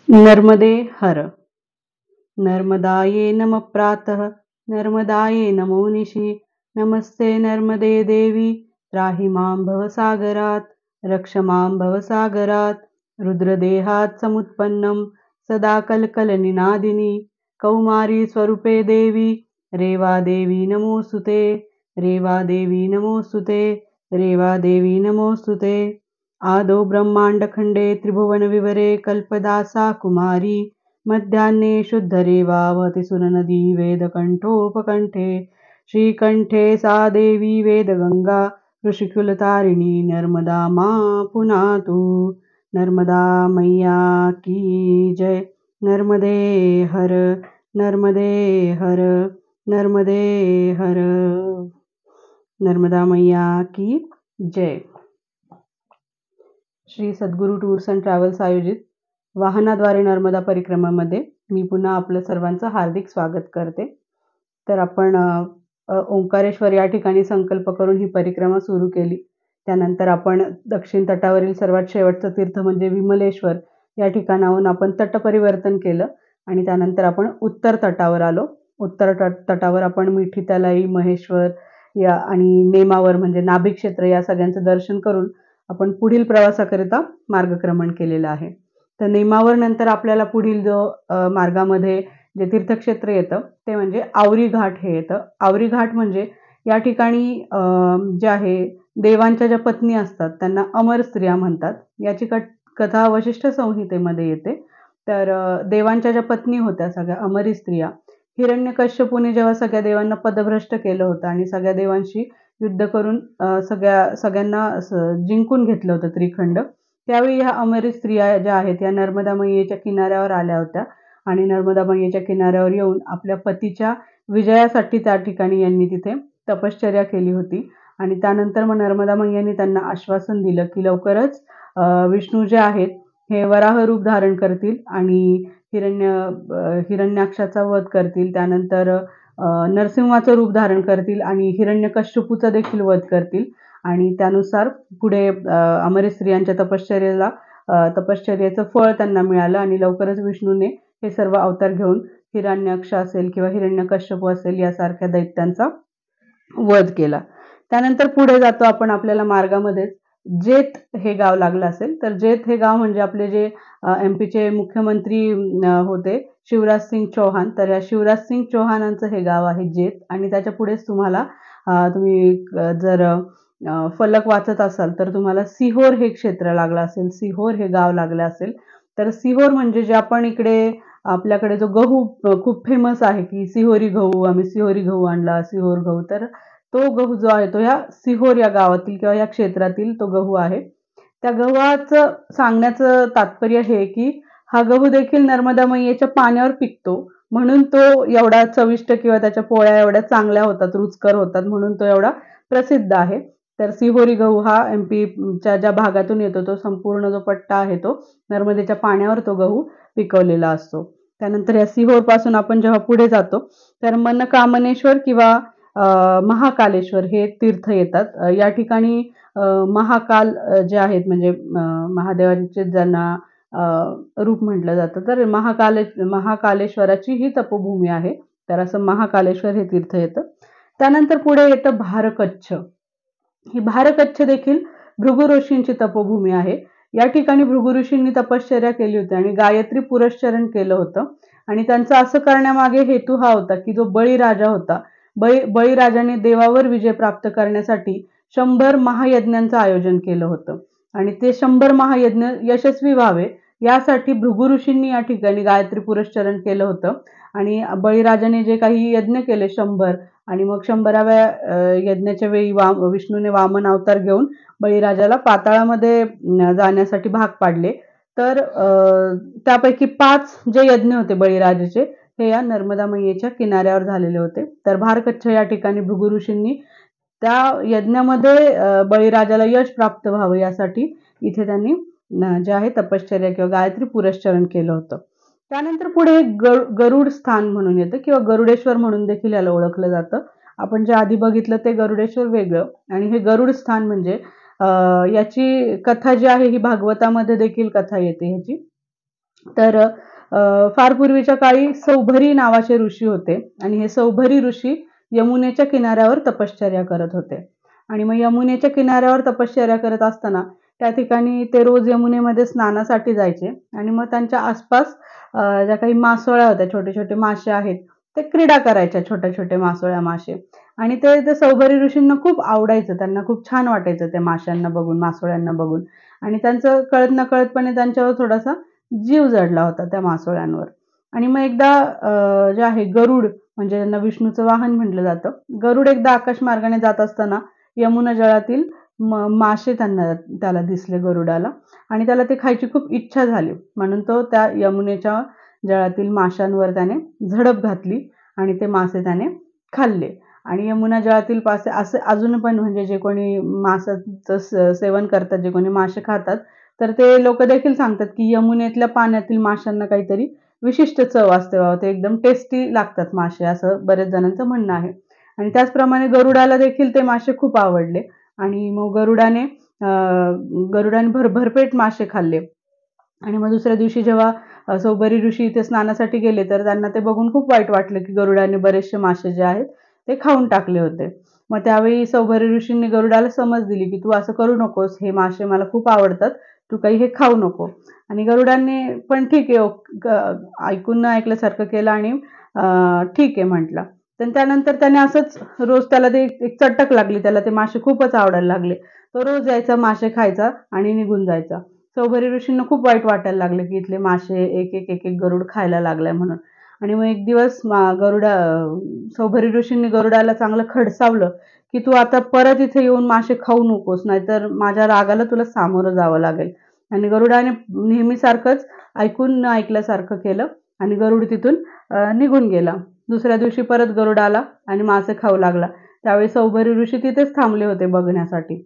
नर्मदे हर. नर्मदाये नमः प्रातः, नर्मदाये नमो निशि. नमस्ते नर्मदे देवी, त्राहि मां भवसागरात्. रक्ष मां भवसागरात्. रुद्रदेहात् समुत्पन्नं सदा कलकलनिनादिनी कौमारी स्वरूपे देवी. रेवा देवी नमोस्तुते, रेवा देवी नमोस्तुते, रेवा देवी नमोस्तुते. आदौ ब्रह्माण्डखण्डे त्रिभुवनविवरे कल्पदासा कुमारी. मध्याह्ने शुद्धरेवावति सुरनदी वेदकण्ठोपकण्ठे. श्रीकण्ठे सा देवी वेदगङ्गा ऋषिकुलतारिणी नर्मदा मा पुनातु. नर्मदा मैया की जय. नर्मदे हर, नर्मदे हर, नर्मदे हर. नर्मदा मैया की जय. श्री सद्गुरू टूर्स अँड ट्रॅव्हल्स आयोजित वाहनाद्वारे नर्मदा परिक्रमामध्ये मी पुन्हा आपलं सर्वांचं हार्दिक स्वागत करते. तर आपण ओंकारेश्वर या ठिकाणी संकल्प करून ही परिक्रमा सुरू केली. त्यानंतर आपण दक्षिण तटावरील सर्वात शेवटचं तीर्थ म्हणजे विमलेश्वर या ठिकाणाहून आपण तटपरिवर्तन केलं आणि त्यानंतर आपण उत्तर तटावर आलो. उत्तर तटावर आपण मिठी तलाई, महेश्वर या आणि नेमावर म्हणजे नाभी क्षेत्र या सगळ्यांचं दर्शन करून आपण पुढील प्रवासाकरिता मार्गक्रमण केलेलं आहे. तर नेमावर नंतर आपल्याला पुढील जो मार्गामध्ये जे तीर्थक्षेत्र येतं ते म्हणजे आवरी घाट हे येतं. आवरी घाट म्हणजे या ठिकाणी जे आहे देवांच्या ज्या पत्नी असतात त्यांना अमर स्त्रिया म्हणतात. याची कथा वशिष्ठ संहितेमध्ये येते. तर देवांच्या ज्या पत्नी होत्या सगळ्या अमरी स्त्रिया, हिरण्यकश्यपूने जेव्हा सगळ्या देवांना पदभ्रष्ट केलं होतं आणि सगळ्या देवांशी युद्ध करून सगळ्यांना जिंकून घेतलं होतं त्रिखंड, त्यावेळी ह्या अमरी स्त्रिया ज्या आहेत या नर्मदा मैयेच्या किनाऱ्यावर आल्या होत्या आणि नर्मदा मैयेच्या किनाऱ्यावर येऊन आपल्या पतीच्या विजयासाठी त्या ठिकाणी यांनी तिथे तपश्चर्या केली होती. आणि त्यानंतर मग नर्मदा मैयांनी त्यांना आश्वासन दिलं की लवकरच विष्णू जे आहेत हे वराह रूप धारण करतील आणि हिरण्याक्षाचा वध करतील. त्यानंतर नरसिंहाचं रूप धारण करतील आणि हिरण्यकश्यपूचा देखील वध करतील. आणि त्यानुसार पुढे अमरी स्त्रियांच्या तपश्चर्याचं फळ त्यांना मिळालं आणि लवकरच विष्णूने हे सर्व अवतार घेऊन हिरण्याक्ष असेल किंवा हिरण्यकश्यपू असेल यासारख्या दैत्यांचा वध केला. त्यानंतर पुढे जातो आपण. आपल्याला मार्गामध्ये जेत हे गाव लागलं असेल. तर जेत हे गाव म्हणजे आपले जे MP चे मुख्यमंत्री होते शिवराज सिंग चौहान, तर या शिवराज सिंग चौहानांचं हे गाव आहे जेत. आणि त्याच्या पुढेच तुम्हाला तुम्ही जर फलक वाचत असाल तर तुम्हाला सिहोर हे क्षेत्र लागलं असेल, सिहोर हे गाव लागलं असेल. तर सिहोर म्हणजे जे आपण इकडे आपल्याकडे जो गहू खूप फेमस आहे की सिहोरी गहू, आम्ही सिहोरी गहू आणला, सिहोर गहू, तर तो गहू जो आहे तो ह्या सिहोर या गावातील किंवा या क्षेत्रातील तो गहू आहे. त्या गव्हाचं सांगण्याचं तात्पर्य हे की हा गहू देखील नर्मदा मैयेच्या पाण्यावर पिकतो म्हणून तो एवढा चविष्ट किंवा त्याच्या पोळ्या एवढ्या चांगल्या होतात, रुचकर होतात म्हणून तो एवढा प्रसिद्ध आहे. तर सिहोरी गहू हा MP च्या ज्या भागातून येतो तो संपूर्ण जो पट्टा आहे तो नर्मदेच्या पाण्यावर तो गहू पिकवलेला असतो. त्यानंतर या सिहोर पासून आपण जेव्हा पुढे जातो तर मनकामनेश्वर किंवा महाकालेश्वर हे तीर्थ येतात. या ठिकाणी महाकाल जे आहेत म्हणजे महादेवांचे ज्यांना रूप म्हटलं जातं, तर महाकालेश्वराची ही तपोभूमी आहे. तर असं महाकालेश्वर हे तीर्थ येतं. त्यानंतर पुढे येतं भारकच्छ. ही भारकच्छ देखील भृगु ऋषींची तपोभूमी आहे. या ठिकाणी भृगु ऋषींनी तपश्चर्या केली होती आणि गायत्री पुरस्चरण केलं होतं. आणि त्यांचं असं करण्यामागे हेतू हा होता की जो बळीराजा होता, बळीराजाने देवावर विजय प्राप्त करण्यासाठी 100 महायज्ञांचं आयोजन केलं होतं आणि ते 100 महायज्ञ यशस्वी व्हावे यासाठी भृगु ऋषींनी या ठिकाणी गायत्री पुरस्चरण केलं होतं. आणि बळीराजाने जे काही यज्ञ केले 100 आणि मग 100व्या यज्ञाच्या वेळी विष्णूने वामन अवतार घेऊन बळीराजाला पाताळामध्ये जाण्यासाठी भाग पाडले. तर त्यापैकी 5 जे यज्ञ होते बळीराजाचे हे या नर्मदा मैयेच्या किनाऱ्यावर झालेले होते. तर भारकच्छ या ठिकाणी भृगु ऋषींनी त्या यज्ञामध्ये बळीराजाला यश प्राप्त व्हावं यासाठी इथे त्यांनी जे आहे तपश्चर्या किंवा गायत्री पुरस्चरण केलं होतं. त्यानंतर पुढे गरुड स्थान म्हणून येतं किंवा गरुडेश्वर म्हणून देखील याला ओळखलं जातं. आपण जे आधी बघितलं ते गरुडेश्वर वेगळं आणि हे गरुड स्थान म्हणजे याची कथा जी आहे ही भागवतामध्ये देखील कथा येते ह्याची. तर फार पूर्वीच्या काळी सौभरी नावाचे ऋषी होते आणि हे सौभरी ऋषी यमुनेच्या किनाऱ्यावर तपश्चर्या करत होते. आणि मग यमुनेच्या किनाऱ्यावर तपश्चर्या करत असताना त्या ठिकाणी ते रोज यमुनेमध्ये स्नानासाठी जायचे आणि मग त्यांच्या आसपास ज्या काही मासोळ्या होत्या, छोटे छोटे मासे आहेत, ते क्रीडा करायच्या, छोटे छोटे मासोळ्या मासे. आणि ते सौभरी ऋषींना खूप आवडायचं, त्यांना खूप छान वाटायचं त्या माशांना बघून, मासोळ्यांना बघून. आणि त्यांचं कळत नकळतपणे त्यांच्यावर थोडासा जीव जडला होता त्या मासोळ्यांवर. आणि मग एकदा जे आहे गरुड, म्हणजे ज्यांना विष्णूचं वाहन म्हटलं जातं, गरुड एकदा आकाशमार्गाने जात असताना यमुना जळातील मासे त्याला दिसले गरुडाला. आणि त्याला ते खायची खूप इच्छा झाली, म्हणून तो त्या यमुनेच्या जळातील माशांवर त्याने झडप घातली आणि ते मासे त्याने खाल्ले. आणि यमुना जळातील पासे असे अजून पण, म्हणजे जे कोणी माशाचं सेवन करतात, जे कोणी मासे खातात, तर ते लोक देखील सांगतात की यमुनेतल्या पाण्यातील माशांना काहीतरी विशिष्ट चव असते बाबा, ते एकदम टेस्टी लागतात मासे, असं बरेच जणांचं म्हणणं आहे. आणि त्याचप्रमाणे गरुडाला देखील ते मासे खूप आवडले आणि मग गरुडाने भरपेट मासे खाल्ले. आणि मग दुसऱ्या दिवशी जेव्हा सौभरी ऋषी इथे स्नानासाठी गेले, तर त्यांना ते बघून खूप वाईट वाटलं की गरुडाने बरेचसे मासे जे आहेत ते खाऊन टाकले होते. मग त्यावेळी सौभरी ऋषींनी गरुडाला समज दिली की तू असं करू नकोस, हे मासे मला खूप आवडतात, तू काही हे खाऊ नको. आणि गरुडाने पण ठीक आहे, ऐकून न ऐकल्यासारखं केलं आणि ठीक आहे म्हटलं. तर त्यानंतर त्याने असंच रोज, त्याला ते एक चटक लागली, त्याला ते मासे खूपच आवडायला लागले. तो रोज यायचा, मासे खायचा आणि निघून जायचा. सौभरी ऋषींना खूप वाईट वाटायला लागले की इथले मासे एक एक एक एक गरुड खायला लागलाय म्हणून. आणि मग एक दिवस सौभरी ऋषींनी गरुडाला चांगलं खडसावलं की तू आता परत इथे येऊन मासे खाऊ नकोस, नाहीतर माझ्या रागाला तुला सामोरं जावं लागेल. आणि गरुडाने नेहमीसारखंच ऐकून न ऐकल्यासारखं केलं आणि गरुड तिथून निघून गेला. दुसऱ्या दिवशी परत गरुड आला आणि मासे खाऊ लागला. त्यावेळी सौभरी ऋषी तिथेच थांबले होते बघण्यासाठी.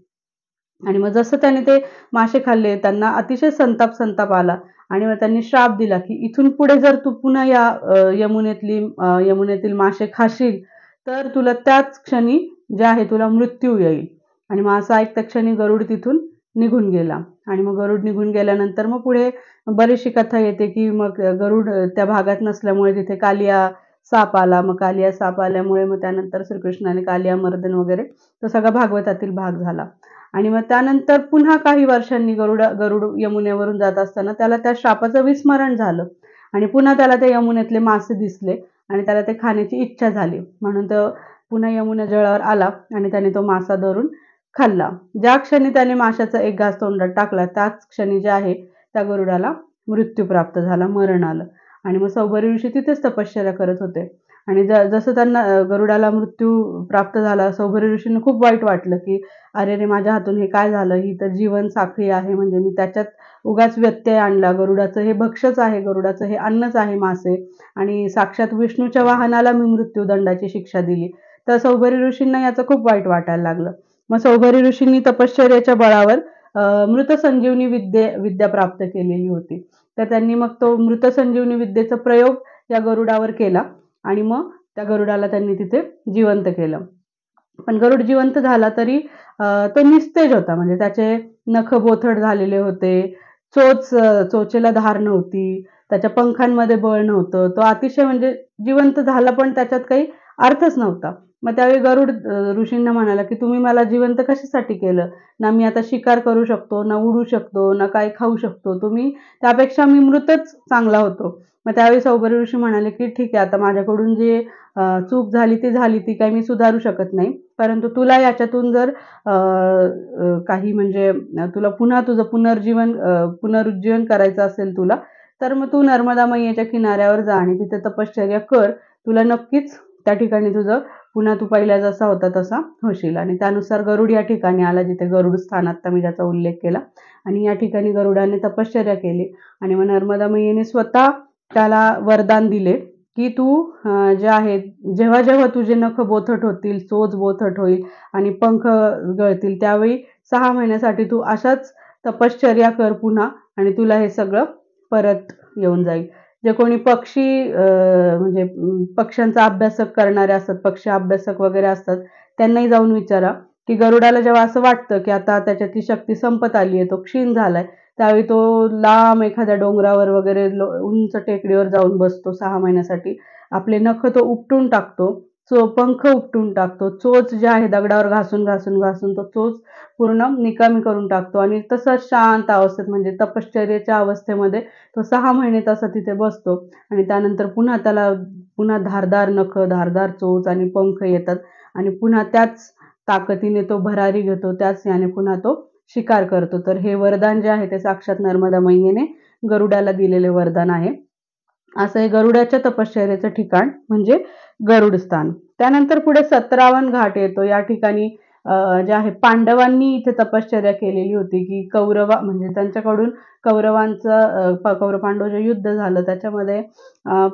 आणि मग जसं त्याने ते मासे खाल्ले, त्यांना अतिशय संताप आला आणि मग त्यांनी श्राप दिला की इथून पुढे जर तू पुन्हा या यमुनेतील मासे खाशील, तर तुला त्याच क्षणी जे आहे तुला मृत्यू येईल. आणि मग असं ऐकत्या क्षणी गरुड तिथून निघून गेला. आणि मग गरुड निघून गेल्यानंतर मग पुढे बरीचशी कथा येते की मग गरुड त्या भागात नसल्यामुळे तिथे कालिया साप आला. मग कालिया साप आल्यामुळे मग त्यानंतर श्रीकृष्णाने कालिया मर्दन वगैरे तो सगळा भागवतातील भाग झाला. आणि मग त्यानंतर पुन्हा काही वर्षांनी गरुड यमुनेवरून जात असताना त्याला त्या शापाचं विस्मरण झालं आणि पुन्हा त्याला ते यमुनेतले मासे दिसले आणि त्याला ते खाण्याची इच्छा झाली, म्हणून तो पुन्हा यमुना जळावर आला आणि त्याने तो मासा धरून खाल्ला. ज्या क्षणी त्याने माशाचा एक घास तोंडात टाकला, त्याच क्षणी जे आहे त्या गरुडाला मृत्यू प्राप्त झाला, मरण आलं. आणि मग सौभरी ऋषी तिथेच तपश्चर्या करत होते. आणि जसं त्यांना गरुडाला मृत्यू प्राप्त झाला, सौभरी ऋषींना खूप वाईट वाटलं की अरे रे, माझ्या हातून हे काय झालं, ही तर जीवन साखळी आहे, म्हणजे मी त्याच्यात उगाच व्यत्यय आणला. गरुडाचं हे भक्षच आहे, गरुडाचं हे अन्नच आहे मासे, आणि साक्षात विष्णूच्या वाहनाला मी मृत्यूदंडाची शिक्षा दिली. तर सौभरी ऋषींना याचं खूप वाईट वाटायला लागलं. मग सौभरी ऋषींनी तपश्चर्याच्या बळावर मृत संजीवनी विद्या प्राप्त केलेली होती. तर त्यांनी मग तो मृत संजीवनी विद्येचा प्रयोग या गरुडावर केला आणि मग त्या गरुडाला त्यांनी तिथे जिवंत केलं. पण गरुड जिवंत झाला तरी तो निस्तेज होता, म्हणजे त्याचे नख बोथट झालेले होते, चोचेला धार नव्हती, त्याच्या पंखांमध्ये बळ नव्हतं, तो अतिशय म्हणजे जिवंत झाला पण त्याच्यात काही अर्थच नव्हता. मग त्यावेळी गरुड ऋषींना म्हणाला की तुम्ही मला जिवंत कशासाठी केलं? ना मी आता शिकार करू शकतो, ना उडू शकतो, ना काही खाऊ शकतो, तुम्ही त्यापेक्षा मी मृतच चांगला होतो. मग त्यावेळी सौभरी ऋषी म्हणाले की ठीक आहे, आता माझ्याकडून जे चूक झाली ती झाली, ती काही मी सुधारू शकत नाही, परंतु तुला याच्यातून जर काही म्हणजे तुला पुन्हा तुझं पुनरुज्जीवन करायचं असेल तुला, तर मग तू नर्मदा मैयाच्या किनाऱ्यावर जा आणि तिथे तपश्चर्या कर. तुला नक्कीच त्या ठिकाणी तुझं पुन्हा तू पहिला जसा होता तसा होशील. आणि त्यानुसार गरुड या ठिकाणी आला, जिथे गरुड स्थान आता मी ज्याचा उल्लेख केला. आणि या ठिकाणी गरुडाने तपश्चर्या केली आणि मग नर्मदा मैयेने स्वतः त्याला वरदान दिले की तू जे आहे, जेव्हा जेव्हा तुझे नख बोथट होतील, चोच बोथट होईल आणि पंख गळतील, त्यावेळी 6 महिन्यासाठी तू अशाच तपश्चर्या कर पुन्हा आणि तुला हे सगळं परत येऊन जाईल. जे कोणी म्हणजे पक्ष्यांचा अभ्यासक करणारे असतात, पक्षी अभ्यासक वगैरे असतात, त्यांनाही जाऊन विचारा की गरुडाला जेव्हा असं वाटतं की आता त्याच्यातली शक्ती संपत आली आहे, तो क्षीण झालाय, त्यावेळी तो लांब एखाद्या डोंगरावर वगैरे उंच टेकडीवर जाऊन बसतो 6 महिन्यासाठी. आपले नख तो उपटून टाकतो, पंख उपटून टाकतो, चोच जे आहे दगडावर घासून घासून घासून तो चोच पूर्ण निकामी करून टाकतो आणि तसंच शांत अवस्थेत म्हणजे तपश्चर्येच्या अवस्थेमध्ये तो 6 महिने तसा तिथे बसतो आणि त्यानंतर पुन्हा धारदार नख, धारदार चोच आणि पंख येतात आणि पुन्हा त्याच ताकदीने तो भरारी घेतो, त्याच याने पुन्हा तो शिकार करतो. तर हे वरदान जे आहे ते साक्षात नर्मदा मैयेने गरुडाला दिलेले वरदान आहे. असं हे गरुडाच्या तपश्चर्येचं ठिकाण म्हणजे गरुड स्थान. त्यानंतर पुढे 17वन घाट येतो. या ठिकाणी जे आहे पांडवांनी इथे तपश्चर्या केलेली होती की म्हणजे त्यांच्याकडून कौरव पांडव जे युद्ध झालं त्याच्यामध्ये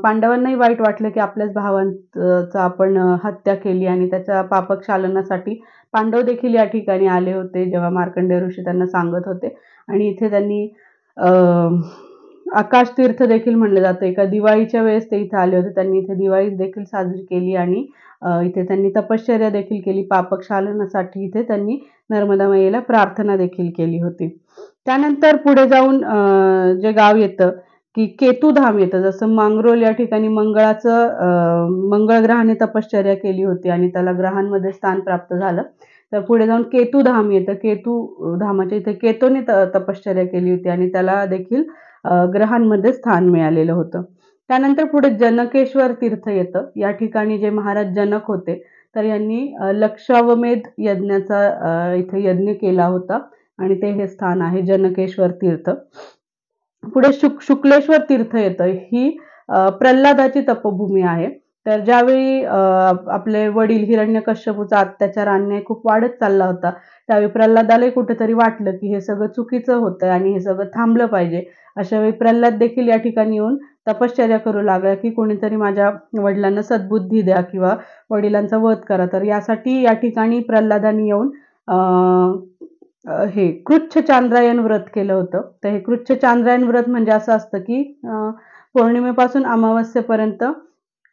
पांडवांनाही वाईट वाटलं की आपल्याच भावांचं आपण हत्या केली आणि त्याच्या पापक्षालनासाठी पांडव देखील या ठिकाणी आले होते जेव्हा मार्कंडेय ऋषी त्यांना सांगत होते आणि इथे त्यांनी आकाश तीर्थ देखील म्हणलं जातं. एका दिवाळीच्या वेळेस ते इथे आले होते. त्यांनी इथे दिवाळी देखील साजरी केली आणि इथे त्यांनी तपश्चर्या देखील केली. पापक्षालनासाठी इथे त्यांनी नर्मदा मैयेला प्रार्थना देखील केली होती. त्यानंतर पुढे जाऊन जे गाव येतं की केतुधाम येतं. जसं मांगरोल या ठिकाणी मंगळ ग्रहाने तपश्चर्या केली होती आणि त्याला ग्रहांमध्ये स्थान प्राप्त झालं. तर पुढे जाऊन केतुधाम येतं. केतुधामाच्या इथे केतूने तपश्चर्या केली होती आणि त्याला देखील ग्रहांमध्ये स्थान मिळालेलं होतं. त्यानंतर पुढे जनकेश्वर तीर्थ येतं. या ठिकाणी जे महाराज जनक होते तर यांनी लक्षावमेध यज्ञाचा इथे यज्ञ केला होता आणि ते हे स्थान आहे जनकेश्वर तीर्थ. पुढे शुक्लेश्वर तीर्थ येतं. ही प्रल्हादाची तपभूमी आहे. तर ज्यावेळी आपले वडील हिरण्यकश्यपूचा अत्याचार अन्याय खूप वाढत चालला होता त्यावेळी प्रल्हादालाही कुठेतरी वाटलं की हे सगळं चुकीचं होतंय आणि हे सगळं थांबलं पाहिजे. अशा वेळी प्रल्हाद देखील या ठिकाणी येऊन तपश्चर्या करू लागला की कोणीतरी माझ्या वडिलांना सद्बुद्धी द्या किंवा वडिलांचा वध करा. तर यासाठी या ठिकाणी प्रल्हादाने येऊन हे कृच्छ चांद्रायण व्रत केलं होतं. तर हे कृच्छ चांद्रायण व्रत म्हणजे असं असतं की पौर्णिमेपासून अमावस्येपर्यंत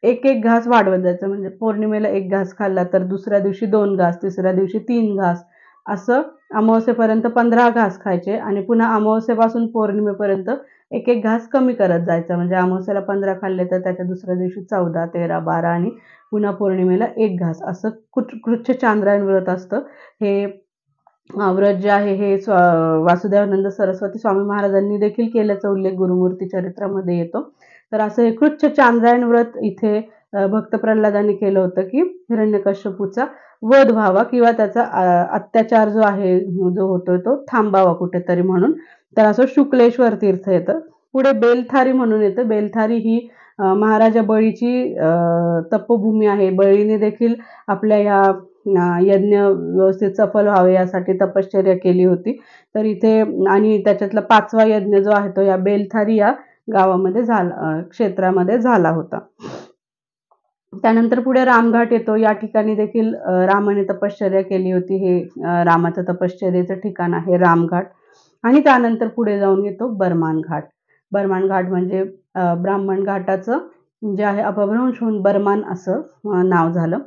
एक घास वाढवत जायचं. म्हणजे पौर्णिमेला 1 घास खाल्ला तर दुसऱ्या दिवशी 2 घास, तिसऱ्या दिवशी 3 घास, असं अमावस्येपर्यंत 15 घास खायचे आणि पुन्हा अमावस्येपासून पौर्णिमेपर्यंत एक घास कमी करत जायचं. म्हणजे अमावस्येला 15 खाल्ले तर त्याच्या दुसऱ्या दिवशी 14, 13, 12 आणि पुन्हा पौर्णिमेला 1 घास असं कृच्छ चांद्रायण व्रत असतं. हे व्रत जे आहे हे वासुदेवानंद सरस्वती स्वामी महाराजांनी देखील केल्याचा उल्लेख गुरुमूर्ती चरित्रामध्ये येतो. तर असं हे कृच्छ चांद्रायण व्रत इथे भक्त प्रल्हादाने केलं होतं की हिरण्यकश्यपूचा वध व्हावा किंवा त्याचा अत्याचार जो होतोय तो थांबावा कुठेतरी म्हणून. तर असं शुक्लेश्वर तीर्थ येतं. पुढे बेलथारी म्हणून येतं. बेलथारी ही महाराजा बळीची तपोभूमी आहे. बळीने देखील आपल्या या यज्ञ व्यवस्थित सफल व्हावे यासाठी तपश्चर्या केली होती. तर इथे आणि त्याच्यातला 5वा यज्ञ जो आहे तो या बेलथारी या गावामध्ये क्षेत्रामध्ये झाला होता. त्यानंतर पुढे रामघाट येतो. या ठिकाणी देखील रामाने तपश्चर्या केली होती. हे रामाचं तपश्चर्येचं ठिकाण आहे रामघाट. आणि त्यानंतर पुढे जाऊन येतो बर्मान घाट. बर्मान घाट म्हणजे ब्राह्मण घाटाचं जे आहे अपभ्रंश होऊन बर्मान असं नाव झालं.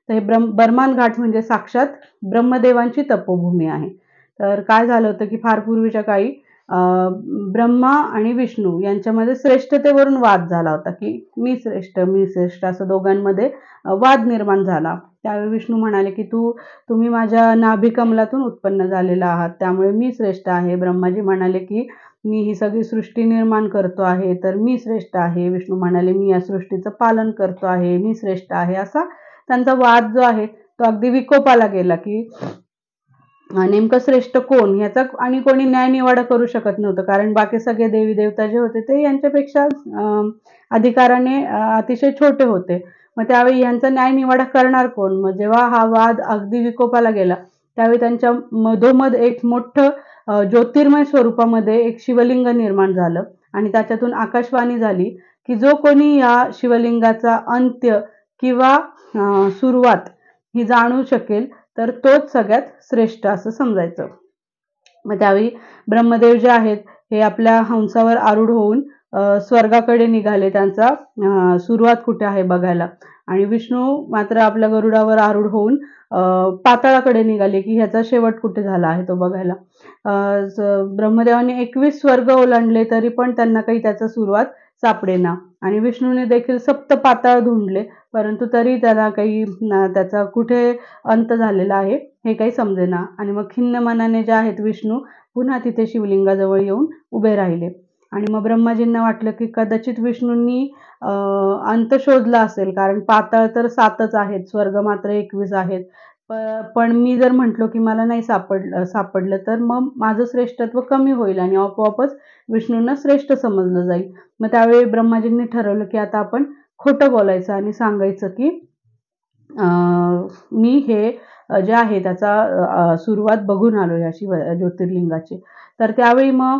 तर हे बर्मान घाट म्हणजे साक्षात ब्रह्मदेवांची तपोभूमी आहे. तर काय झालं होतं की फार पूर्वीच्या काळी ब्रह्मा आणि विष्णू यांच्यामध्ये श्रेष्ठतेवरून वाद झाला होता की मी श्रेष्ठ असं दोघांमध्ये वाद निर्माण झाला. त्यावेळी विष्णू म्हणाले की तुम्ही माझ्या नाभिकमलातून उत्पन्न झालेला आहात त्यामुळे मी श्रेष्ठ आहे. ब्रह्माजी म्हणाले की मी ही सगळी सृष्टी निर्माण करतो आहे तर मी श्रेष्ठ आहे. विष्णू म्हणाले मी या सृष्टीचं पालन करतो आहे, मी श्रेष्ठ आहे. असा त्यांचा वाद जो आहे तो अगदी विकोपाला गेला की नेमकं श्रेष्ठ कोण ह्याचा आणि कोणी न्यायनिवाडा करू शकत नव्हतं. कारण बाकी सगळे देवी देवता जे होते ते यांच्यापेक्षा अधिकाराने अतिशय छोटे होते. मग त्यावेळी यांचा न्यायनिवाडा करणार कोण? मग जेव्हा हा वाद अगदी विकोपाला गेला त्यावेळी त्यांच्या मधोमध एक मोठं ज्योतिर्मय स्वरूपामध्ये एक शिवलिंग निर्माण झालं आणि त्याच्यातून आकाशवाणी झाली की जो कोणी या शिवलिंगाचा अंत्य किंवा सुरुवात ही जाणू शकेल तर तोच सगळ्यात श्रेष्ठ असं समजायचं. मग त्यावेळी ब्रह्मदेव जे आहेत हे आपल्या हंसावर आरूढ होऊन स्वर्गाकडे निघाले, त्यांचा सुरुवात कुठे आहे बघायला. आणि विष्णू मात्र आपल्या गरुडावर आरूढ होऊन पाताळाकडे निघाले, की ह्याचा शेवट कुठे झाला आहे तो बघायला. ब्रह्मदेवाने 21 स्वर्ग ओलांडले तरी पण त्यांना काही त्याचा सुरुवात सापडेना. आणि विष्णूने देखील सप्त पाताळ धुंडले, परंतु तरी त्याला काही त्याचा कुठे अंत झालेला आहे हे काही समजेना. आणि मग खिन्न मनाने जे आहेत विष्णू पुन्हा तिथे शिवलिंगाजवळ येऊन उभे राहिले. आणि मग ब्रह्माजींना वाटलं की कदाचित विष्णूंनी अंत शोधला असेल, कारण पाताळ तर 7च आहेत, स्वर्ग मात्र 21 आहेत. पण मी जर म्हटलो की मला नाही सापडलं तर मग माझं श्रेष्ठत्व कमी होईल आणि आपोआपच विष्णूंना श्रेष्ठ समजलं जाईल. मग त्यावेळी ब्रह्माजींनी ठरवलं की आता आपण खोटं बोलायचं आणि सांगायचं की मी हे जे आहे त्याचा सुरुवात बघून आलो या ज्योतिर्लिंगाची. तर त्यावेळी मग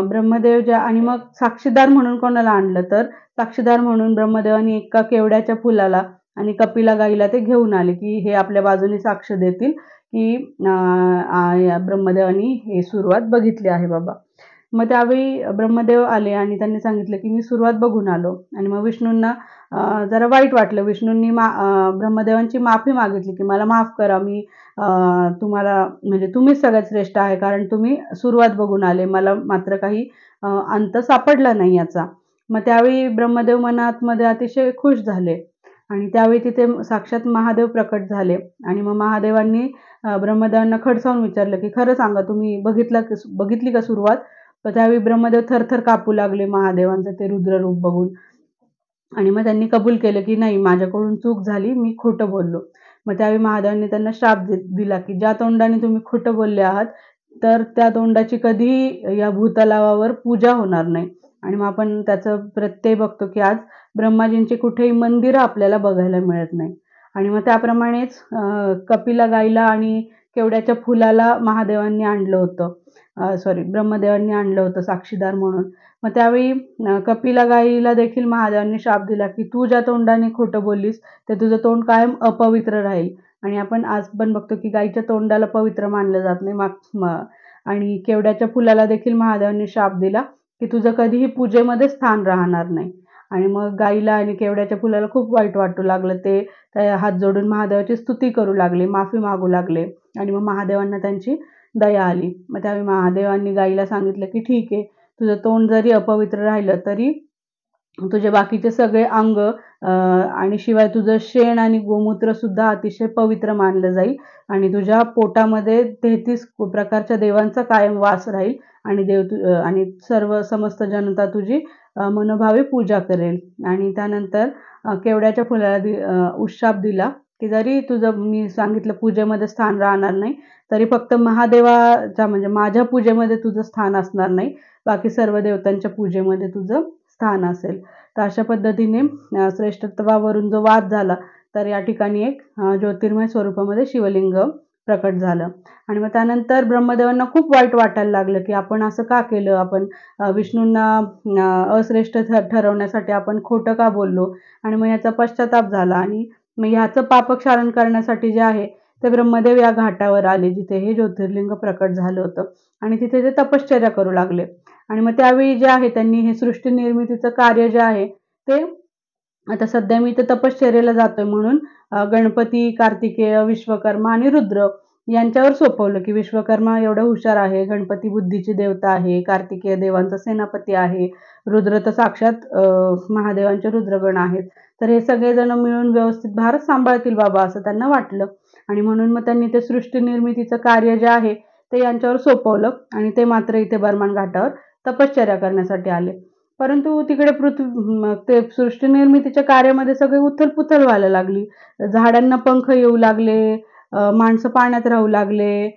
ब्रह्मदेव आणि मग साक्षीदार म्हणून कोणाला आणलं, तर साक्षीदार म्हणून ब्रह्मदेवानी एका केवड्याच्या फुलाला आणि कपिला गाईला ते घेऊन आले, की हे आपल्या बाजूने साक्ष देतील की ब्रह्मदेवानी हे सुरुवात बघितली आहे बाबा. मग त्यावेळी ब्रह्मदेव आले आणि त्यांनी सांगितलं की मी सुरुवात बघून आलो. आणि मग विष्णूंना जरा वाईट वाटलं. विष्णूंनी ब्रह्मदेवांची माफी मागितली की मला माफ करा, मी तुम्हाला म्हणजे तुम्हीच सगळ्यात श्रेष्ठ आहे, कारण तुम्ही सुरुवात बघून आले, मला मात्र काही अंत सापडला नाही याचा. मग त्यावेळी ब्रह्मदेव मनातमध्ये अतिशय खुश झाले आणि त्यावेळी तिथे साक्षात महादेव प्रकट झाले. आणि मग महादेवांनी ब्रह्मदेवांना खडसावून विचारलं की खरं सांगा, तुम्ही बघितली का सुरुवात? तर त्यावेळी ब्रह्मदेव थरथर कापू लागले महादेवांचं ते रुद्र रूप बघून. आणि मग त्यांनी कबूल केलं की नाही, माझ्याकडून चूक झाली, मी खोटं बोललो. मग त्यावेळी महादेवांनी त्यांना श्राप दिला की ज्या तोंडाने तुम्ही खोटं बोलले आहात, तर त्या तोंडाची कधीही या भूतलावावर पूजा होणार नाही. आणि मग आपण त्याचं प्रत्यय बघतो की आज ब्रह्माजींची कुठेही मंदिरं आपल्याला बघायला मिळत नाही. आणि मग त्याप्रमाणेच कपिला गाईला आणि केवड्याच्या फुलाला महादेवांनी आणलं होतं, ब्रह्मदेवांनी आणलं होतं साक्षीदार म्हणून. मग त्यावेळी कपिला गाईला देखील महादेवांनी शाप दिला की तू ज्या तोंडाने खोटं बोललीस ते तुझं तोंड कायम अपवित्र राहील. आणि आपण आज पण बघतो की गाईच्या तोंडाला पवित्र मानलं जात नाही. आणि केवड्याच्या फुलाला देखील महादेवांनी शाप दिला की तुझं कधीही पूजेमध्ये स्थान राहणार नाही. आणि मग गाईला आणि केवड्याच्या फुलाला खूप वाईट वाटू लागलं. ते हात जोडून महादेवाची स्तुती करू लागले, माफी मागू लागले. आणि मग महादेवांना त्यांची दया आली. मग त्यावेळी महादेवांनी गाईला सांगितलं की ठीक आहे, तुझं तोंड जरी अपवित्र राहिलं तरी तुझे बाकीचे सगळे अंग आणि शिवाय तुझं शेण आणि गोमूत्र सुद्धा अतिशय पवित्र मानलं जाईल. आणि तुझ्या पोटामध्ये 33 प्रकारच्या देवांचा कायम वास राहील. आणि आणि सर्व समस्त जनता तुझी मनोभावे पूजा करेल. आणि त्यानंतर केवड्याच्या फुलाला उशाप दिला की जरी तुझं मी सांगितलं पूजेमध्ये स्थान राहणार नाही, तरी फक्त महादेवाच्या म्हणजे माझ्या पूजेमध्ये तुझं स्थान असणार नाही, बाकी सर्व देवतांच्या पूजेमध्ये तुझं स्थान असेल. तर अशा पद्धतीने श्रेष्ठत्वावरून जो वाद झाला, तर या ठिकाणी एक ज्योतिर्मय स्वरूपामध्ये शिवलिंग प्रकट झालं. आणि मग त्यानंतर ब्रह्मदेवांना खूप वाईट वाटायला लागलं की आपण असं का केलं, आपण विष्णूंना अश्रेष्ठ ठरवण्यासाठी आपण खोटं का बोललो. आणि मग याचा पश्चाताप झाला. आणि मग ह्याचं पापक्षालन करण्यासाठी जे आहे ते ब्रह्मदेव या घाटावर आले, जिथे हे ज्योतिर्लिंग प्रकट झालं होतं. आणि तिथे ते तपश्चर्या करू लागले. आणि मग त्यावेळी जे आहे त्यांनी हे सृष्टी निर्मितीचं कार्य जे आहे ते, आता सध्या मी इथे तपश्चर्येला जातोय म्हणून गणपती, कार्तिकेय, विश्वकर्मा आणि रुद्र यांच्यावर सोपवलं की विश्वकर्मा एवढा हुशार आहे, गणपती बुद्धीची देवता आहे, कार्तिकेय देवांचा सेनापती आहे, रुद्र तर साक्षात महादेवांचे रुद्रगण आहेत, तर हे सगळेजण मिळून व्यवस्थित भारत सांभाळतील बाबा असं त्यांना वाटलं. आणि म्हणून मग त्यांनी ते सृष्टी निर्मितीचं कार्य जे आहे ते यांच्यावर सोपवलं. आणि ते मात्र इथे बर्मान घाटावर तपश्चर्या करण्यासाठी आले. परंतु तिकडे ते सृष्टी निर्मितीच्या कार्यामध्ये सगळे उथलपुथल व्हायला लागली. झाडांना पंख येऊ लागले, माणसं पाण्यात राहू लागले,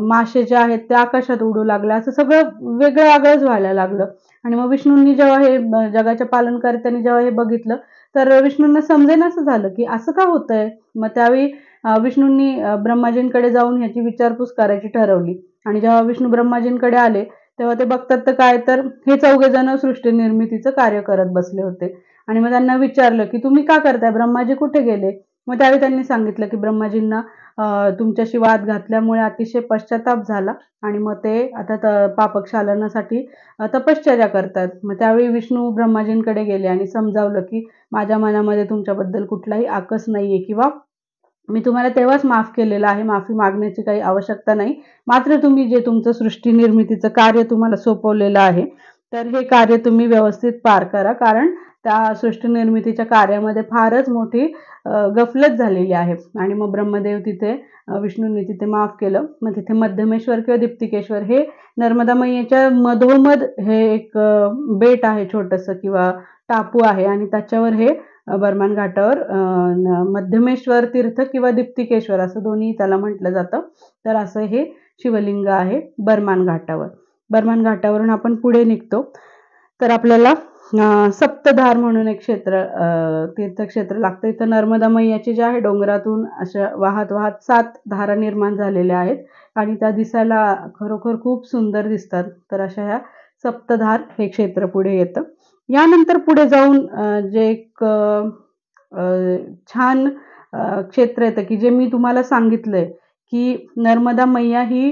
मासे जे आहेत ते आकाशात उडू लागले, असं सगळं वेगळं आगळंच व्हायला लागलं. आणि मग विष्णूंनी जेव्हा हे जगाच्या पालनकर्त्यांनी जेव्हा हे बघितलं, तर विष्णूंना समजेनासं झालं की असं का होतंय. मग त्यावेळी विष्णूंनी ब्रह्माजींकडे जाऊन ह्याची विचारपूस करायची ठरवली. आणि जेव्हा विष्णू ब्रह्माजींकडे आले तेव्हा ते बघतात तर काय, तर हे 4 जण सृष्टी निर्मितीचं कार्य करत बसले होते. आणि मग त्यांना विचारलं की तुम्ही का करताय, ब्रह्माजी कुठे गेले. मग त्यावेळी त्यांनी सांगितलं की ब्रह्माजींना तुमच्याशी वाद घातल्यामुळे अतिशय पश्चाताप झाला आणि मग ते आता पापक्षालनासाठी तपश्चर्या करतात. मग त्यावेळी विष्णू ब्रह्माजींकडे गेले आणि समजावलं की माझ्या मनामध्ये तुमच्याबद्दल कुठलाही आकस नाहीये किंवा मी तुम्हाला तेव्हाच माफ केलेलं आहे, माफी मागण्याची काही आवश्यकता नाही. मात्र तुम्ही जे तुमचं सृष्टी निर्मितीचं कार्य तुम्हाला सोपवलेलं आहे, तर हे कार्य तुम्ही व्यवस्थित पार करा. कारण त्या सृष्टी निर्मितीच्या कार्यामध्ये फारच मोठी गफलत झालेली आहे. आणि मग ब्रह्मदेव तिथे विष्णूंनी तिथे माफ केलं. मग तिथे मध्यमेश्वर किंवा दीप्तिकेश्वर हे नर्मदा मैयाच्या मधोमध हे एक बेट आहे छोटंसं किंवा टापू आहे आणि त्याच्यावर हे बर्मान घाटावर मध्यमेश्वर तीर्थ किंवा दीप्तिकेश्वर असं दोन्ही त्याला म्हटलं जातं. तर असं हे शिवलिंग आहे बर्मान घाटावर. बर्मान घाटावरून आपण पुढे निघतो तर आपल्याला सप्तधार म्हणून एक क्षेत्र तीर्थक्षेत्र लागतं. इथं नर्मदा मैयाची जे आहे डोंगरातून अशा वाहत वाहत 7 धारा निर्माण झालेल्या आहेत आणि त्या दिसायला खरोखर खूप सुंदर दिसतात. तर अशा ह्या सप्तधार हे क्षेत्र पुढे येतं. यानंतर पुढे जाऊन जे एक छान क्षेत्र येतं की जे मी तुम्हाला सांगितलंय की नर्मदा मैया ही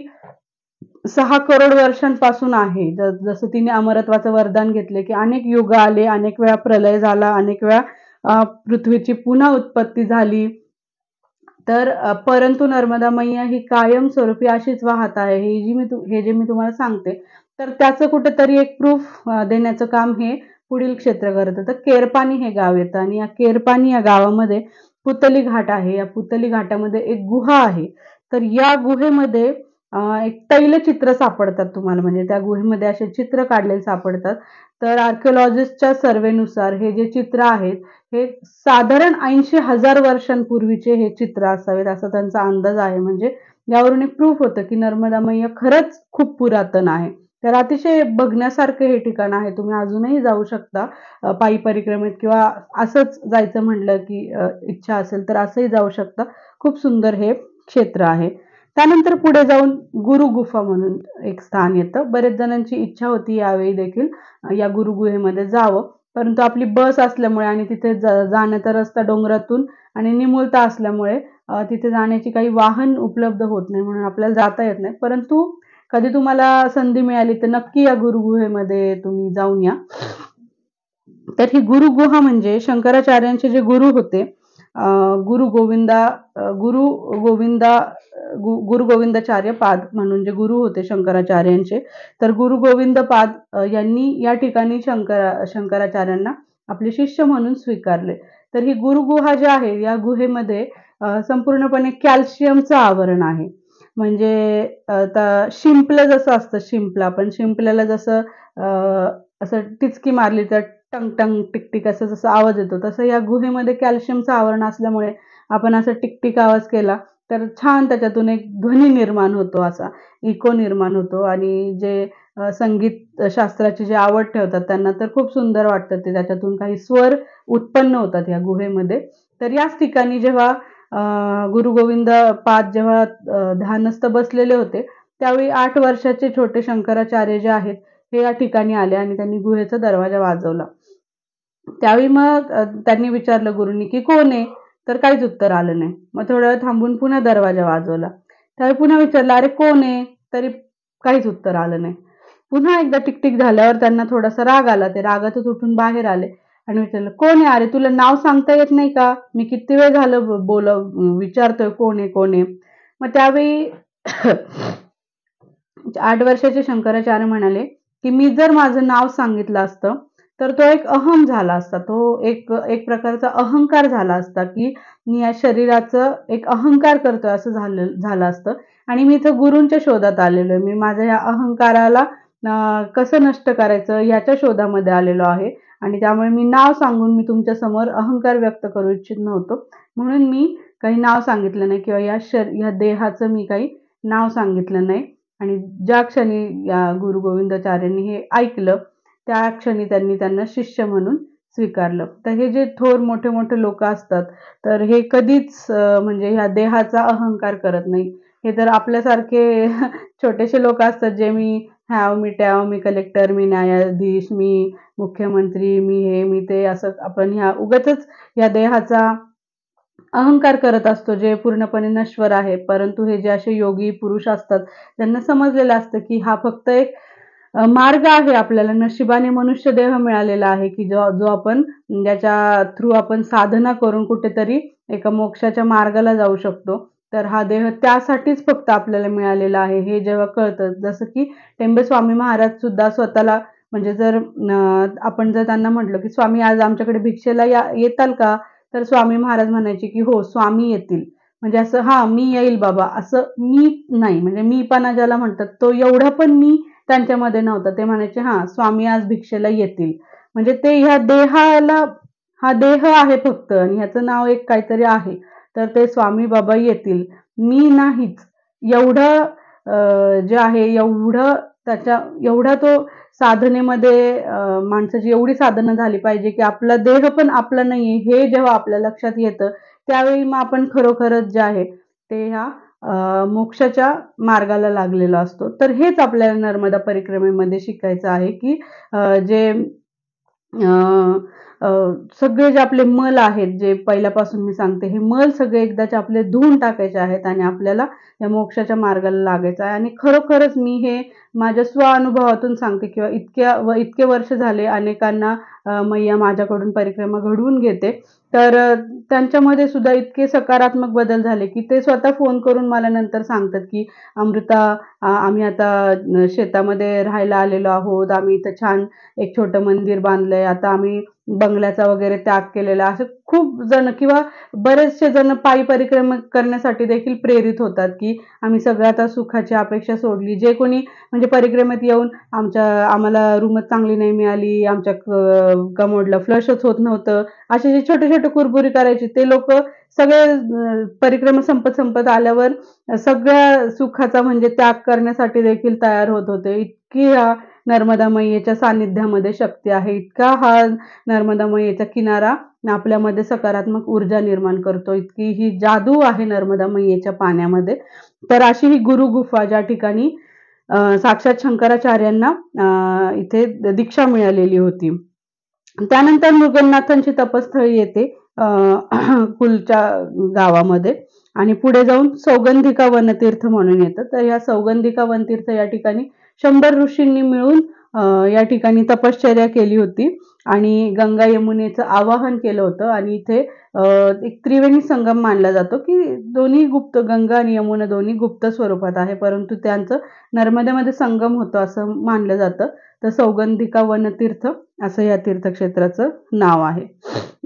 6 करोड वर्षांपासून आहे. जसं तिने अमरत्वाचं वरदान घेतले की अनेक युग आले, अनेक वेळा प्रलय झाला, अनेक वेळा पृथ्वीची पुन्हा उत्पत्ती झाली. तर परंतु नर्मदा मैया ही कायमस्वरूपी अशीच वाहत आहे. हे जे मी तुम्हाला सांगते तर त्याचं कुठेतरी एक प्रूफ देण्याचं काम हे पुढील क्षेत्र करतं. तर केरपानी हे गाव येतं आणि या केरपानी या गावामध्ये पुतली घाट आहे. या पुतली घाटामध्ये एक गुहा आहे. तर या गुहेमध्ये एक तैलचित्र सापडतात तुम्हाला, म्हणजे त्या गुहेमध्ये असे चित्र काढलेले सापडतात. तर आर्किओलॉजिस्टच्या सर्वेनुसार हे जे चित्र आहेत हे साधारण 80,000 वर्षांपूर्वीचे हे चित्र असावेत असा त्यांचा अंदाज आहे. म्हणजे यावरून एक प्रूफ होतं की नर्मदा मैया खरंच खूप पुरातन आहे. तर अतिशय बघण्यासारखं हे ठिकाण आहे. तुम्ही अजूनही जाऊ शकता पायी परिक्रमेत किंवा असंच जायचं म्हटलं की इच्छा असेल तर असंही जाऊ शकता. खूप सुंदर हे क्षेत्र आहे. त्यानंतर पुढे जाऊन गुरु गुफा म्हणून एक स्थान येतं. बरेच जणांची इच्छा होती यावेळी देखील या गुरु गुहेमध्ये जावं, परंतु आपली बस असल्यामुळे आणि तिथे जाण्याचा रस्ता डोंगरातून आणि निमुळता असल्यामुळे तिथे जाण्याची काही वाहन उपलब्ध होत नाही, म्हणून आपल्याला जाता येत नाही. परंतु कधी तुम्हाला संधी मिळाली तर नक्की या गुरु गुहेमध्ये तुम्ही जाऊन या. तर ही गुरु गुहा म्हणजे शंकराचार्यांचे जे गुरु होते गुरु गोविंदा गुरु गोविंदा गुरु गोविंदाचार्य पाद म्हणून जे गुरु होते शंकराचार्यांचे, तर गुरु गोविंद पाद यांनी या ठिकाणी शंकराचार्यांना आपले शिष्य म्हणून स्वीकारले. तर ही गुरु गुहा जी आहे या गुहेमध्ये संपूर्णपणे कॅल्शियमचं आवरण आहे. म्हणजे आता शिंपलं जसं असतं, आपण शिंपल्याला जसं असं टिचकी मारली तर टंग टंग टिक असं जसं आवाज येतो, तसं या गुहेमध्ये कॅल्शियमचं आवरण असल्यामुळे आपण असं टिक आवाज केला तर छान त्याच्यातून एक ध्वनी निर्माण होतो, असा इको निर्माण होतो. आणि जे संगीत शास्त्राची जे आवड ठेवतात त्यांना तर खूप सुंदर वाटतं ते, त्याच्यातून काही स्वर उत्पन्न होतात या गुहेमध्ये. तर याच ठिकाणी जेव्हा गुरु गोविंद पाद जेव्हा ध्यानस्थ बसलेले होते त्यावेळी 8 वर्षाचे छोटे शंकराचार्य जे आहेत हे या ठिकाणी आले आणि त्यांनी गुहेचा दरवाजा वाजवला. त्यावेळी मग त्यांनी विचारलं गुरुंनी की कोण आहे, तर काहीच उत्तर आलं नाही. मग थोडा वेळ थांबून पुन्हा दरवाजा वाजवला. त्यावेळी पुन्हा विचारलं अरे कोण आहे, तरी काहीच उत्तर आलं नाही. पुन्हा एकदा टिकटिक झाल्यावर त्यांना थोडासा राग आला. ते रागातच उठून बाहेर आले आणि विचारलं कोण आहे, अरे तुला नाव सांगता येत नाही का, मी किती वेळ झालं विचारतोय कोण आहे कोण आहे. मग त्यावेळी 8 वर्षाचे शंकराचार्य म्हणाले की मी जर माझं नाव सांगितलं असतं तर तो एक अहम झाला असता, तो एक प्रकारचा अहंकार झाला असता की मी या शरीराचं एक अहंकार करतोय असं झालं असतं. आणि मी इथं गुरूंच्या शोधात आलेलो आहे. मी माझ्या या अहंकाराला कसं नष्ट करायचं याच्या शोधामध्ये आलेलो आहे आणि त्यामुळे मी नाव सांगून मी तुमच्या समोर अहंकार व्यक्त करू इच्छित नव्हतो, म्हणून मी काही नाव सांगितलं नाही किंवा या देहाचं मी काही नाव सांगितलं नाही. आणि ज्या क्षणी या गुरु गोविंदाचार्यांनी हे ऐकलं त्या क्षणी त्यांनी त्यांना शिष्य म्हणून स्वीकारलं. तर हे जे थोर मोठे मोठे लोक असतात तर हे कधीच म्हणजे ह्या देहाचा अहंकार करत नाही. हे तर आपल्यासारखे छोटेसे लोक असतात जे मी ह्याव मी ट्याव, मी कलेक्टर, मी न्यायाधीश, मी मुख्यमंत्री, मी हे मी ते, असं आपण ह्या उगाचच या देहाचा अहंकार करत असतो, जे पूर्णपणे नश्वर आहे. परंतु हे जे असे योगी पुरुष असतात, त्यांना समजलेलं असतं, की हा फक्त एक मार्ग आहे. आपल्याला नशिबाने मनुष्य देह मिळालेला आहे, की जो जो आपण ज्याच्या थ्रू आपण साधना करून कुठेतरी एका मोक्षाच्या मार्गाला जाऊ शकतो. तर हा देह त्यासाठीच फक्त आपल्याला मिळालेला आहे, हे जेव्हा कळतं. जसं की टेंबे स्वामी महाराज सुद्धा स्वतःला म्हणजे जर आपण जर त्यांना म्हटलं, की "स्वामी आज आमच्याकडे भिक्षेला येताल का?" तर स्वामी महाराज म्हणायचे, की "हो, स्वामी येतील." म्हणजे असं हां, मी येईल बाबा, असं मी नाही. म्हणजे मीपणा ज्याला म्हणतात, तो एवढा पण मी त्यांच्यामध्ये नव्हता. ते म्हणायचे, "हां, स्वामी आज भिक्षेला येतील." म्हणजे ते ह्या देहाला हा देह आहे फक्त आणि ह्याचं नाव एक काहीतरी आहे. तर ते स्वामी बाबा येतील. मी नाहीच. एवढं जे आहे एवढं एवढा तो साधनेमध्ये माणसाची एवढी साधना झाली पाहिजे, की आपला देह पण आपला नाहीये हे जेव्हा आपल्या लक्षात येतं, त्यावेळी मग आपण खरोखरच जे आहे ते ह्या मोक्षाच्या मार्गाला लागलेलो असतो. तर हेच आपल्याला नर्मदा परिक्रमेमध्ये शिकायचं आहे, की जे अ, अ, सगळे जे आपले मल आहेत, जे पहिल्यापासून मी सांगते, हे मल सगळे एकदाचे आपले धुवून टाकायचे आहेत आणि आपल्याला या मोक्षाच्या मार्गाला लागायचं आहे. आणि खरोखरच मी हे माझ्या स्वानुभवातून सांगते किंवा इतके वर्ष झाले अनेकांना मैया माझ्याकडून परिक्रमा घडवून घेते. तर त्यांच्यामध्ये सुद्धा इतके सकारात्मक बदल झाले, की ते स्वतः फोन करून मला नंतर सांगतात, की "अमृता, आम्ही आता शेतामध्ये राहायला आलेलो आहोत. आम्ही इथं छान एक छोटं मंदिर बांधलंय. आता आम्ही बंगल्याचा वगैरे त्याग केलेला." असे खूप जण किंवा बरेचसे जण पायी परिक्रमा करण्यासाठी देखील प्रेरित होतात, की आम्ही सगळं आता सुखाची अपेक्षा सोडली. जे कोणी म्हणजे परिक्रमेत येऊन आम्हाला रूमच चांगली नाही मिळाली, आमच्या कमोडला फ्लशच होत नव्हतं, असे जे छोटे-छोटे कुरबुरी करायचे ते लोकं सगळे परिक्रमा संपत आल्यावर सगळ्या सुखाचा म्हणजे त्याग करण्यासाठी देखील तयार होत होते. इतकी ह्या नर्मदा मैयेच्या सानिध्यामध्ये शक्ती आहे. इतका हा नर्मदा मैयेचा किनारा आपल्यामध्ये सकारात्मक ऊर्जा निर्माण करतो. इतकी ही जादू आहे नर्मदा मैयेच्या पाण्यामध्ये. तर अशी ही गुरु गुफा ज्या ठिकाणी साक्षात शंकराचार्यांना इथे दीक्षा मिळालेली होती. त्यानंतर मृगन्नाथांची तपस्थळी येते कुलच्या गावामध्ये आणि पुढे जाऊन सौगंधिका वनतीर्थ म्हणून येतं. तर या सौगंधिका वनतीर्थ या ठिकाणी 100 ऋषींनी मिळून या ठिकाणी तपश्चर्या केली होती आणि गंगा यमुनेचं आवाहन केलं होतं आणि इथे एक त्रिवेणी संगम मानला जातो, की दोन्ही गुप्त गंगा आणि यमुना दोन्ही गुप्त स्वरूपात आहे, परंतु त्यांचं नर्मदेमध्ये संगम होतो असं मानलं जातं. तर सौगंधिका वनतीर्थ असं या तीर्थक्षेत्राचं नाव आहे.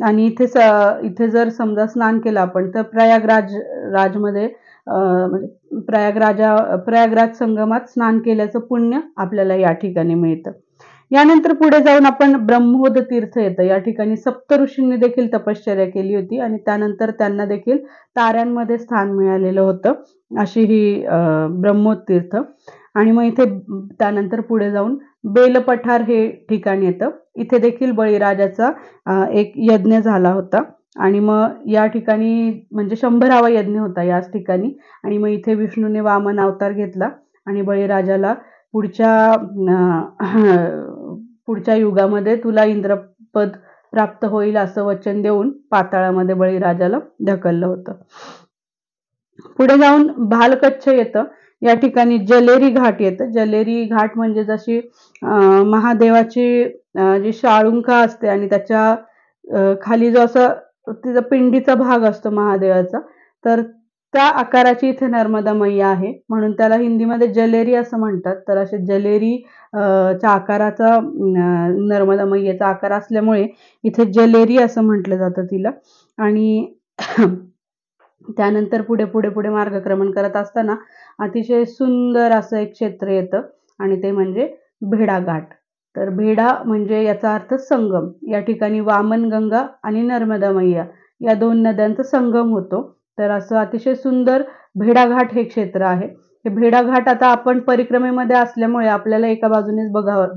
आणि इथे जर समजा स्नान केलं आपण तर राजमध्ये म्हणजे प्रयागराज संगमात स्नान केल्याचं पुण्य आपल्याला या ठिकाणी मिळतं. यानंतर पुढे जाऊन आपण ब्रह्मोद तीर्थ येतं. या ठिकाणी सप्तऋषींनी देखील तपश्चर्या केली होती आणि त्यानंतर त्यांना देखील ताऱ्यांमध्ये स्थान मिळालेलं होतं. अशी ही ब्रह्मोद तीर्थ. आणि मग इथे त्यानंतर पुढे जाऊन बेलपठार हे ठिकाण येतं. इथे देखील बळीराजाचा एक यज्ञ झाला होता आणि मग या ठिकाणी म्हणजे 100वा यज्ञ होता याच ठिकाणी आणि मग इथे विष्णूने वामन अवतार घेतला आणि बळीराजाला पुढच्या युगामध्ये तुला इंद्रपद प्राप्त होईल असं वचन देऊन पाताळामध्ये बळीराजाला ढकललं होतं. पुढे जाऊन भालकच्छ येतं. या ठिकाणी जलेरी घाट येतं. जलेरी घाट म्हणजे जशी महादेवाची जी शाळुंका असते आणि त्याच्या खाली जो असा तिचा पिंडीचा भाग असतो महादेवाचा, तर त्या आकाराची इथे नर्मदा मैया आहे. म्हणून त्याला हिंदीमध्ये जलेरी असं म्हणतात. तर असे जलेरी च्या आकाराचा नर्मदा मैयेचा आकार असल्यामुळे इथे जलेरी असं म्हटलं जातं तिला. आणि त्यानंतर पुढे मार्गक्रमण करत असताना अतिशय सुंदर असं एक क्षेत्र येतं आणि ते म्हणजे भेडा घाट. तर भेडा म्हणजे याचा अर्थ संगम. या ठिकाणी वामनगंगा आणि नर्मदा मैया या 2 नद्यांचा संगम होतो. तर असं अतिशय सुंदर भेडा घाट हे क्षेत्र आहे. हे भेडा घाट आता आपण परिक्रमेमध्ये असल्यामुळे आपल्याला एका बाजूनेच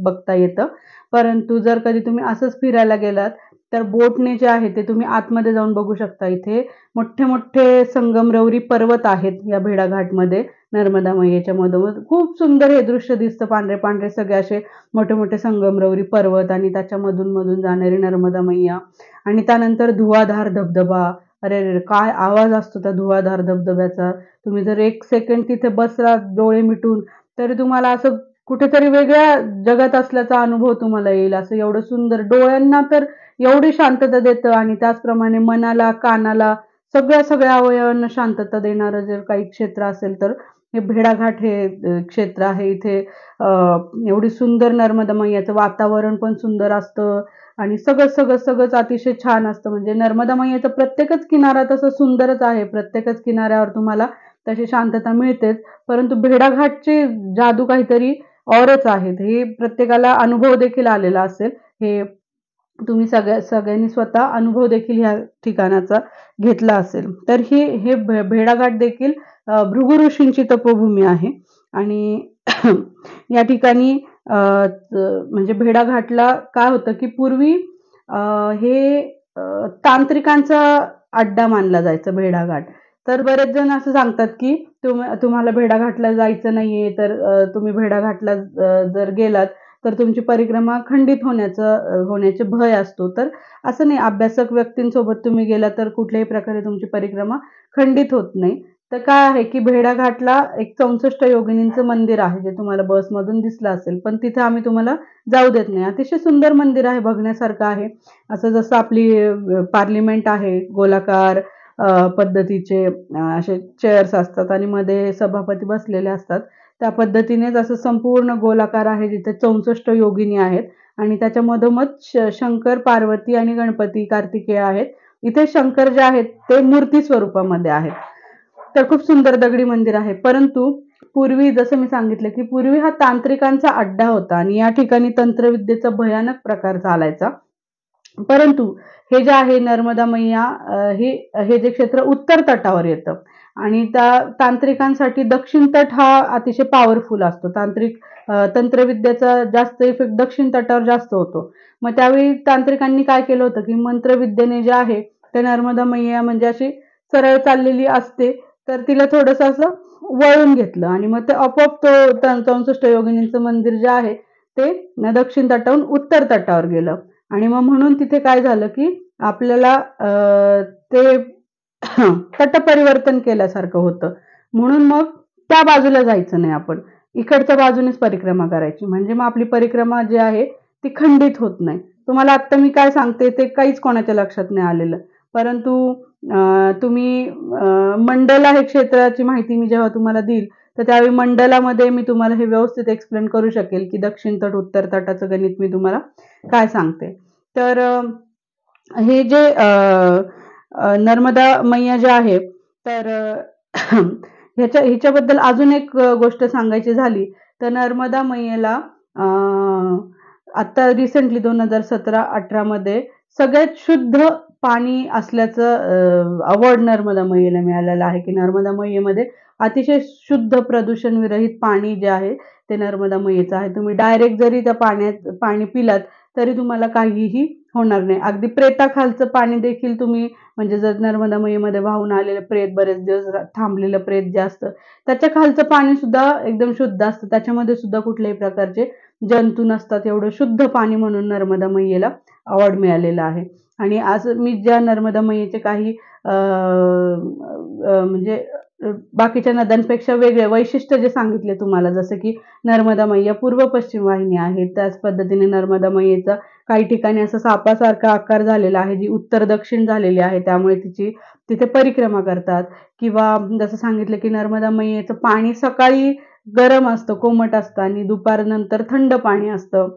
बघता येतं. परंतु जर कधी तुम्ही असंच फिरायला गेलात तर बोटने जे आहे ते तुम्ही आतमध्ये जाऊन बघू शकता. इथे मोठे संगमरवरी पर्वत आहेत या भेडा घाटमध्ये नर्मदा मैयेच्या मधोमध. खूप सुंदर हे दृश्य दिसतं. पांढरे सगळे असे मोठे संगमरवरी पर्वत आणि त्याच्या मधून जाणारी नर्मदा मैया आणि त्यानंतर धुवाधार धबधबा अरे रे, काय आवाज असतो त्या धुवाधार धबधब्याचा. तुम्ही जर 1 सेकंड तिथे बसलात डोळे मिटून, तरी तुम्हाला असं कुठेतरी वेगळ्या जगात असल्याचा अनुभव तुम्हाला येईल. असं एवढं सुंदर डोळ्यांना तर एवढी शांतता देतं आणि त्याचप्रमाणे मनाला, कानाला, सगळ्या अवयवांना शांतता देणारं जर काही क्षेत्र असेल तर हे भेड़ाघाट हे क्षेत्र आहे. इथे अ, एवढी सुंदर नर्मदा मैयाचं वातावरण पण सुंदर असतं आणि सगळंच अतिशय छान असतं. म्हणजे नर्मदा मैयाचा प्रत्येकच किनारा तसा सुंदरच आहे. प्रत्येकच किनाऱ्यावर तुम्हाला तशी शांतता मिळतेच. परंतु भेड़ाघाटची जादू काहीतरी औरच आहे. हे प्रत्येकाला अनुभव देखील आलेला असेल. हे तुम्ही सगळ्यांनी स्वतः अनुभव देखील ह्या ठिकाणाचा घेतला असेल. तर हे भेड़ाघाट देखील भृगु ऋषींची तपोभूमी आहे आणि या ठिकाणी म्हणजे भेड़ाघाटला काय होतं, की पूर्वी अ, हे तांत्रिकांचा अड्डा मानला जायचा भेड़ाघाट. तर बरेच जण असं सांगतात, की तुम्हाला भेड़ाघाटला जायचं नाहीये, तर तुम्ही भेड़ाघाटला जर गेलात, तर तुमची परिक्रमा खंडित होण्याचे भय असतो. तर असं नाही, अभ्यासक व्यक्तींसोबत तुम्ही गेला तर कुठल्याही प्रकारे तुमची परिक्रमा खंडित होत नाही. तर काय आहे, की भेड़ाघाटला एक 64 योगिनींचं मंदिर आहे, जे तुम्हाला बसमधून दिसलं असेल. पण तिथे आम्ही तुम्हाला जाऊ देत नाही. अतिशय सुंदर मंदिर आहे, बघण्यासारखं आहे. असं जसं आपली पार्लिमेंट आहे, गोलाकार पद्धतीचे असे चेअर्स असतात आणि मध्ये सभापती बसलेले असतात. त्या पद्धतीनेच असं संपूर्ण गोलाकार आहे, जिथे 64 योगिनी आहेत आणि त्याच्या मधोमध शंकर, पार्वती आणि गणपती, कार्तिकेय आहेत. इथे शंकर जे आहेत ते मूर्ती स्वरूपामध्ये आहेत. तर खूप सुंदर दगडी मंदिर आहे. परंतु पूर्वी जसं मी सांगितलं, की पूर्वी हा तांत्रिकांचा अड्डा होता आणि या ठिकाणी तंत्रविद्येचा भयानक प्रकार चालायचा. परंतु हे जे आहे नर्मदा मैया हे जे क्षेत्र उत्तर तटावर येतं आणि त्या तांत्रिकांसाठी दक्षिण तट हा अतिशय पॉवरफुल असतो. तंत्रविद्येचा जास्त इफेक्ट दक्षिण तटावर जास्त होतो. मग त्यावेळी तांत्रिकांनी काय केलं होतं, की मंत्रविद्येने जे आहे ते नर्मदा मैया म्हणजे अशी सरळ चाललेली असते, तर तिला थोडंसं असं वळून घेतलं आणि मग ते आपोआप 64 योगिनींचं मंदिर जे आहे ते दक्षिण तटावरून उत्तर तटावर गेलं. आणि मग म्हणून तिथे काय झालं, की आपल्याला ते तटपरिवर्तन केल्यासारखं होतं. म्हणून मग त्या बाजूला जायचं नाही आपण. इकडच्या बाजूनेच परिक्रमा करायची. म्हणजे मग आपली परिक्रमा जी आहे ती खंडित होत नाही. तुम्हाला आत्ता मी काय सांगते ते काहीच कोणाच्या लक्षात नाही आलेलं. परंतु तुम्ही मंडला हे क्षेत्राची माहिती मी जेव्हा तुम्हाला देईल, तर त्यावेळी मंडलामध्ये मी तुम्हाला हे व्यवस्थित एक्सप्लेन करू शकेल, की दक्षिण तट, उत्तर तटाचं गणित मी तुम्हाला काय सांगते. तर हे जे नर्मदा मैया जे आहे तर ह्याच्याबद्दल अजून एक गोष्ट सांगायची झाली तर नर्मदा मैयेला आता रिसेंटली 2017-18 मध्ये सगळ्यात शुद्ध पाणी असल्याचं अवॉर्ड नर्मदा मैयेला मिळालेला आहे, की नर्मदा मैयेमध्ये अतिशय शुद्ध प्रदूषण विरहित पाणी जे आहे ते नर्मदा मैयेचं आहे. तुम्ही डायरेक्ट जरी त्या पाणी पिलात तरी तुम्हाला काहीही होणार नाही. अगदी प्रेताखालचं पाणी देखील तुम्ही म्हणजे जर नर्मदा मैयेमध्ये वाहून आलेलं प्रेत, बरेच दिवस थांबलेलं प्रेत जे असतं, त्याच्या खालचं पाणी सुद्धा एकदम शुद्ध असतं. त्याच्यामध्ये सुद्धा कुठल्याही प्रकारचे जंतू नसतात. एवढं शुद्ध पाणी म्हणून नर्मदा मैयेला अवॉर्ड मिळालेला आहे. आणि आज मी ज्या नर्मदा मैयेचे काही म्हणजे बाकीच्या नद्यांपेक्षा वेगळे वैशिष्ट्य जे सांगितले तुम्हाला, जसं की नर्मदा मैया पूर्व पश्चिम वाहिनी आहे. त्याच पद्धतीने नर्मदा मैयेचा काही ठिकाणी असा सापासारखा आकार झालेला आहे, जी उत्तर दक्षिण झालेली आहे. त्यामुळे तिथे परिक्रमा करतात. किंवा जसं सांगितलं, की नर्मदा मैयेचं पाणी सकाळी गरम असतं, कोमट असतं आणि दुपारनंतर थंड पाणी असतं.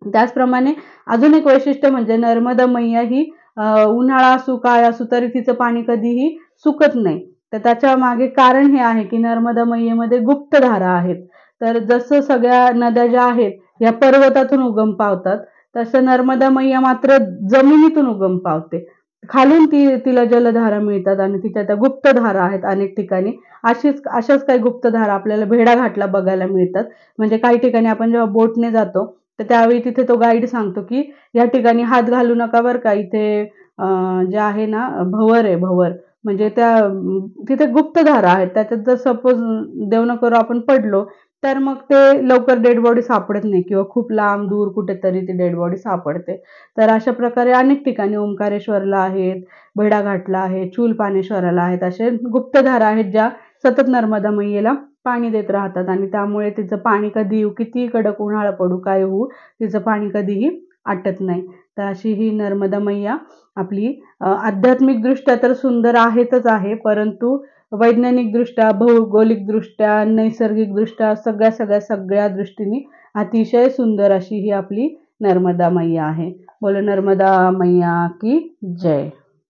त्याचप्रमाणे अजून एक वैशिष्ट्य म्हणजे नर्मदा मैया ही उन्हाळा असो, काय असो तरी तिचं पाणी कधीही सुकत नाही. तर त्याच्या मागे कारण हे आहे, की नर्मदा मैयेमध्ये गुप्तधारा आहेत. तर जसं सगळ्या नद्या ज्या आहेत या पर्वतातून उगम पावतात, तसं नर्मदा मैया मात्र जमिनीतून उगम पावते. खालून तिला जलधारा मिळतात आणि तिच्या त्या गुप्तधारा आहेत अनेक ठिकाणी. अशाच काही गुप्तधारा आपल्याला भेड़ाघाटला बघायला मिळतात. म्हणजे काही ठिकाणी आपण जेव्हा बोटने जातो, तर त्यावेळी तिथे तो गाईड सांगतो, की या ठिकाणी हात घालू नका बरं का. इथे जे आहे ना भंवर आहे भंवर. म्हणजे तिथे गुप्तधारा आहेत. त्याच्यात जर सपोज देव न करो आपण पडलो, तर मग ते लवकर डेड बॉडी सापडत नाही किंवा खूप लांब दूर कुठेतरी ती डेड बॉडी सापडते. तर अशा प्रकारे अनेक ठिकाणी ओंकारेश्वरला आहेत, भेड़ाघाटला आहे, चूलपानेश्वराला आहेत. असे गुप्तधारा आहेत ज्या सतत नर्मदा मैयेला पाणी देत राहतात आणि त्यामुळे तिचं पाणी कधी येऊ, कितीही कडक उन्हाळा पडू, काय होऊ, तिचं पाणी कधीही आटत नाही. तर अशी ही नर्मदा मैया आपली आध्यात्मिकदृष्ट्या तर सुंदर आहेतच आहे, परंतु वैज्ञानिकदृष्ट्या, भौगोलिकदृष्ट्या, नैसर्गिकदृष्ट्या सगळ्या दृष्टीने अतिशय सुंदर अशी ही आपली नर्मदा मैया आहे. बोलो नर्मदा मैया की जय.